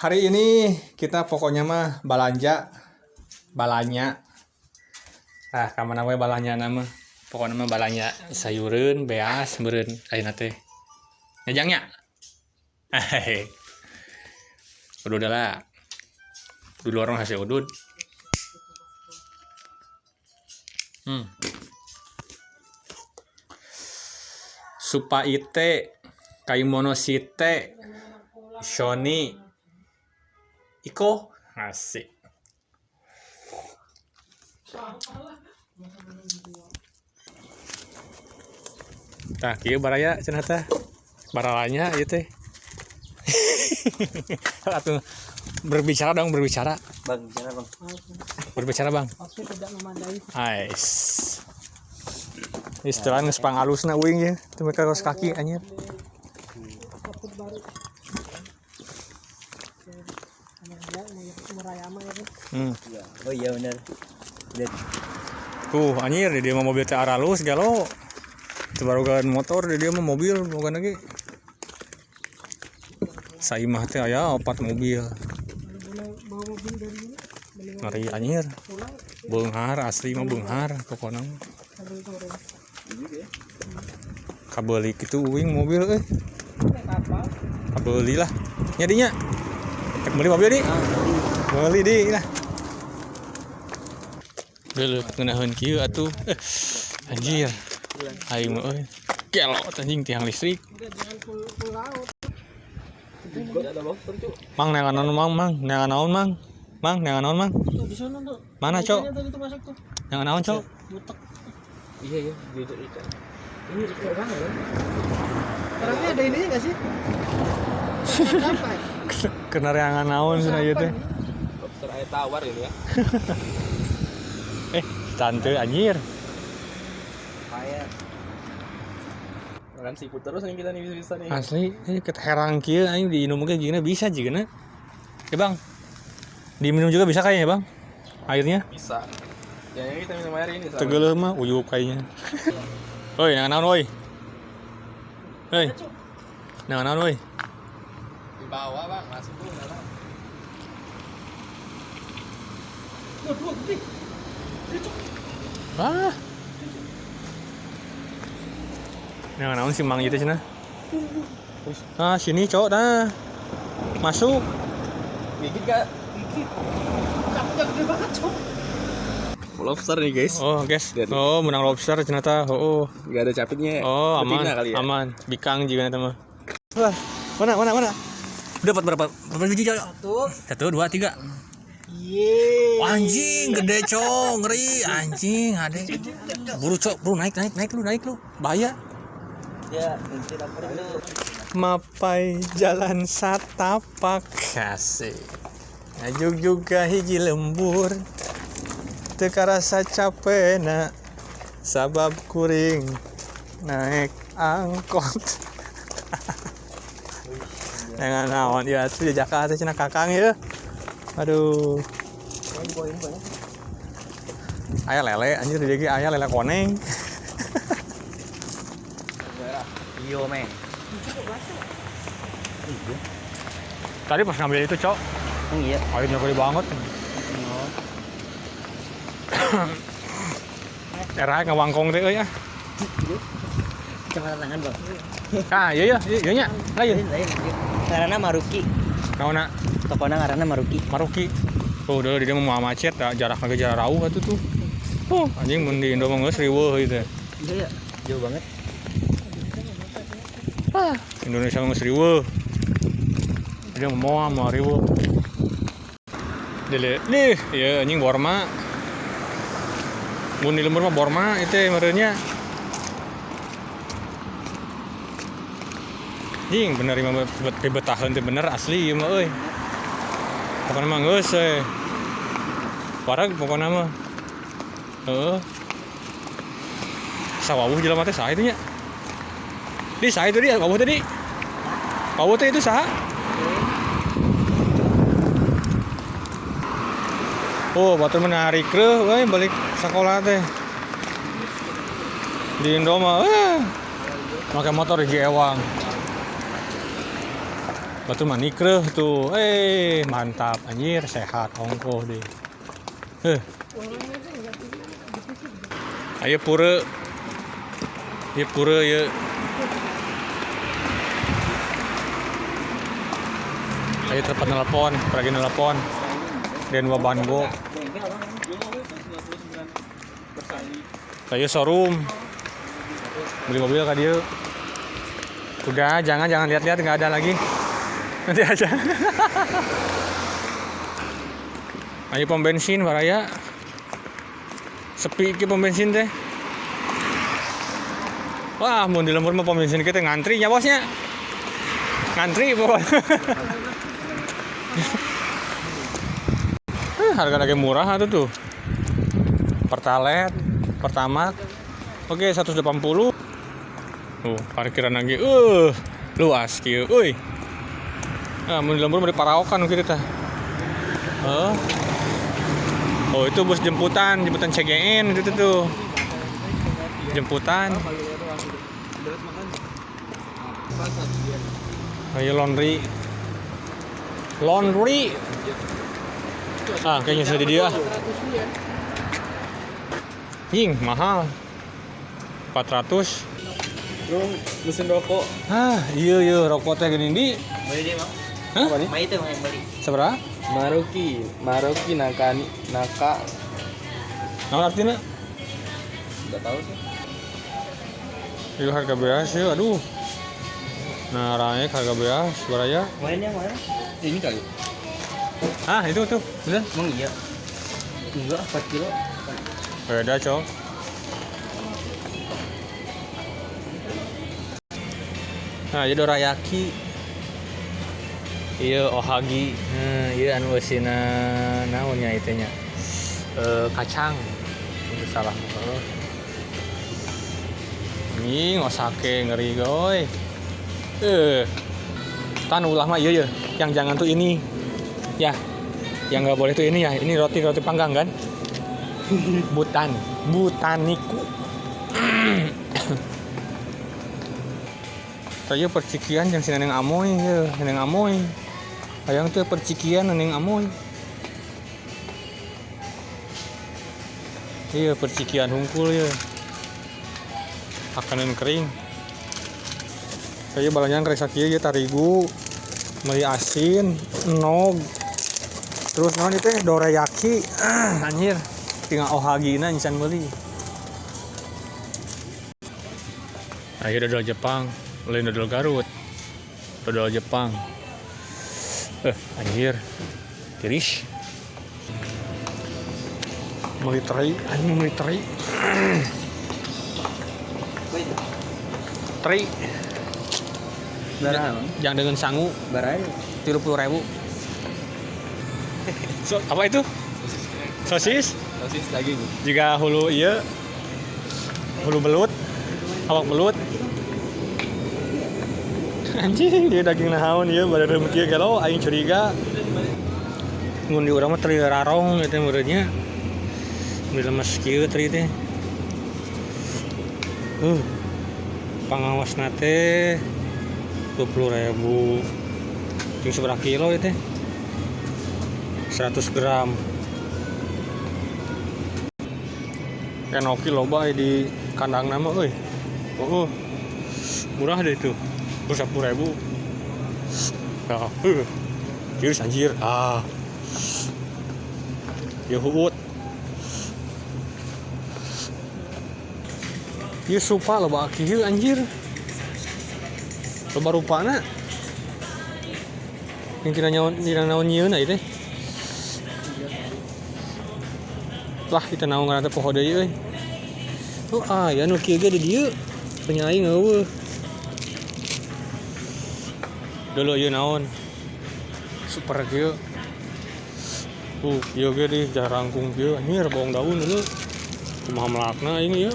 Hari ini kita pokoknya mah balanja, balanya. Ah, kamar namanya balanya nama. Pokoknya mah balanya sayuran, beas, meureun ayeuna teh. Ngejangnya. Hehehe. Udah lah. Dulu orang hasil udud. Supa ite, kaimono site, shoni, iko, asik. Tah, kieu baraya cenah teh. Baralanya ieu teh. Atuh berbicara dong, berbicara. Bang, bicara bang. Berbicara bang. Oke, tidak memadai. Ais. Istilah geus pangalusna uing ya. Teu make kaos kaki anjir. Kaput baru. Merayama ya kan. Ya. Oh iya benar. Lihat. Tuh anjir dia mah mobil teh aralus galo. Teu barugan motor dia mah mobil bukan lagi. Saimah teh aya 4 mobil. Boleh bawa mobil dari sini. Ngeri anjir. Beunghar asli mah beunghar pokona. Sore. Kabeli kitu uing mobil euy. Kapal. Kabeli lah. Nya dinya. Cek beli mobil di. Beli di lah. Geuleuh ngeunaheun kieu atuh. Anjir. Aing mah euy. Gelo anjing tiang listrik. Jangan full laut. Mang neangan naon mang, neangan naon mang. Mang neangan naon mang. Tuh di sana tuh. Mana, Cok? Tadi itu masuk tuh. Neangan naon, Cok? Butek. Iya duduk ikan. Ini ikan banget kan? Orangnya ada ininya enggak sih? Apa? Kena neangan naon cenah ieu teh. Lobster air tawar ini ya. Tante anjir. Kayak makan seafood terus nih kita nih bisa nih. Asli, ini ket herang kieu aing diinum ge gini bisa jigana. Ya, Bang. Diminum juga bisa kayaknya, Bang. Airnya. Bisa. Ya ini kita minum air ini. Tegeuleuh mah uyup kayaknya. Oi, neangan naon oi? Hei. Neangan naon oi? Di bawah bang, masuk dulu dalam. Ah. Neangan naon si Mang ieu teh cenah? Ah, sini, Cok, dah. Masuk. Gigit gak? Capnya gede banget, Cok. Lobster nih guys. Oh, guys. Lihat. Oh, menang lobster ternyata. Oh. Gak ada capitnya. Oh, aman. Betina kali ya? Aman. Bikang juga nanti mah. Wah, mana? Udah dapat berapa biji, Cok? Satu, dua, tiga. Yeay. Anjing, gede, Cok. Ngeri, anjing, ade. Buru, Cok. Buru naik lu. Bahaya. Ya, nanti lapar dulu. Mapai jalan satapak kasih. Ajuk juga hiji lembur. Teu karasa capena sabab kuring naik angkot. Jangan naon ya tuh di Jakarta cenah kakang ya. Aduh. Aya lele anjir di dieu aya lele koneng. Iyo meng. Tadi pas ngambil itu, Cok. Iya. Airnya gede banget. Era ngawangkong teh euy ah. Kecamatan tangan bang. Ah, iya nya. Lain. Ngaranna Maruki. Naonna Tokona ngaranna Maruki. Maruki. Tuh udah dia mau macet jarak lagi jarak rauh atuh tuh. Oh, anjing mun di Indo mah geus riweuh ieu teh. Iya ya. Jauh banget. Ah, Indonesia mah geus riweuh. Dia mau riweuh. Dele, nih, ya anjing Borma. Mun di lembur mah Borma itu merenya. Anjing bener mah bebetaheun teh bener asli ieu mah euy. Pokona mah geus we. Parag pokona mah. Heeh. Sawawuh jelema teh saha itu nya? Di saha itu dia, wawuh teh di. Wawuh teh itu saha? Oh, batur menarik kreuh we balik sekolah teh. Di Indo mah make motor hiji ewang. Batu manikreh tuh. Mantap anjir, sehat ongkoh deh. Ayo pura. Ieu pura ieu. Ayo telepon telepon, pergi telepon. Dan Wabango. Ayo showroom. Beli mobil ka dieu. Udah, jangan lihat-lihat, nggak ada lagi. Nanti aja. Ayo pom bensin baraya. Sepi ke pom bensin teh. Wah, mau di lembur mah pom bensin kita ngantri ya bosnya. Ngantri pokoknya. Harga lagi murah tuh. Pertalite, Pertamax. Oke, 180. Parkiran lagi. Luas kieu euy. Mun di lembur mah paraokan kita tah. Oh, itu bus jemputan CGN itu tuh. Jemputan. Ayo laundry. Kayaknya sedih dia. Mahal. 400. Mesin rokok. Iya rokok teh gini di. Beli deh, Bang. Hah? Mai itu yang beli. Seberapa? Maruki naka. Nah, artinya? Enggak tahu sih. Itu harga beas ya, aduh. Nah, raek harga beas beraya. Mainnya mana? Ini kali. Itu tuh, bener? Emang iya. Enggak, 4 kilo. Beda, Cok. Nah, jadi dorayaki. Iya, ohagi. Iya anu eusina naon nya itu nya. Kacang. Itu salah. Osake ngeri goy. Tan ulah mah iya. Yang jangan tuh ini. Ya. Yang nggak boleh tuh ini ya. Ini roti panggang kan? Butaniku. Saya percikian yang sinaneng amoy ya, sinaneng amoy. Hayang teh percikian neneng amoy. Iya percikian hungkul ya. Akanan kering. Saya balanya keresa kieu ya tarigu, meli asin, nog. Terus naon itu dorayaki. Anjir. Tinggal ohagina nyisan meuli. Ayo dodol Jepang, lain dodol Garut. Dodol Jepang. Anjir. Tiris. Military. Tri. Berapa? Yang dengan sangu Berapa? 30.000. Apa itu? Sosis daging. Jika hulu belut, awak belut. Anjing, dia daging nahaun ieu bade rem kieu gelo aing curiga. Mun di urang mah teri rarong eta meureunnya. Mun lemes kieu teri teh. Pangawasna teh 20.000. Jeung seberapa kilo ieu teh? 100 gram. Enoki loba di kandang nama euy. Murah deh itu. 10.000. Ya, Kiris anjir. Ya huut. Ieu supa loba kieu anjir. Loba rupana. Yang tina naon nyieun ieu teh. Lah kita naon ngaranna teh poho deui euy. Ya nu kieu ge di dieu. Penyaing eueuh. Dulu ieu naon? Super kieu. Ieu ge di jarangkung kieu anjir bawang daun dulu. Kumaha melakna aing ieu.